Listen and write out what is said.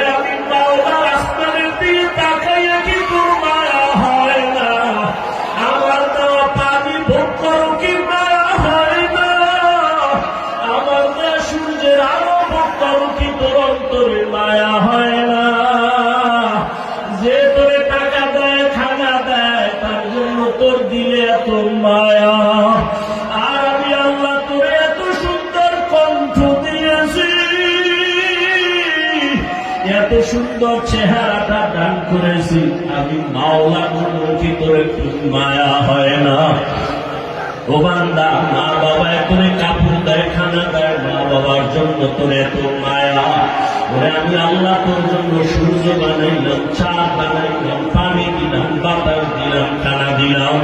ওরে আমি মাওলার আসমানের দিকে তাকাইয়া কি তোর মায়া হয় না? আমার দেওয়া পানি ভোগ করো কি মায়া হয় না? আমার দেওয়া সূর্যের আলো ভোগ করো কি তোর অন্তরে মায়া হয় না? যে তোরে টাকা দেয়, খানা দেয়, তার জন্য তোর দিলে এত মায়া। আর আমি আল্লাহ তোরে এত সুন্দর কণ্ঠ দিয়েছি, এত সুন্দর চেহারাটা দান করেছি, আমি মাওলা কি তোর একটু মায়া হয় না? ও বান্দা, মা বাবা তোরে কাপড় দেয়, খানা দেয়, মা বাবার জন্য তোর এত মায়া। ওরে আমি আল্লাহ তোর জন্য সূর্য বানাইলাম, চাঁদ বানাইলাম, পানি দিলাম, বাতাস দিলাম, খানা দিলাম।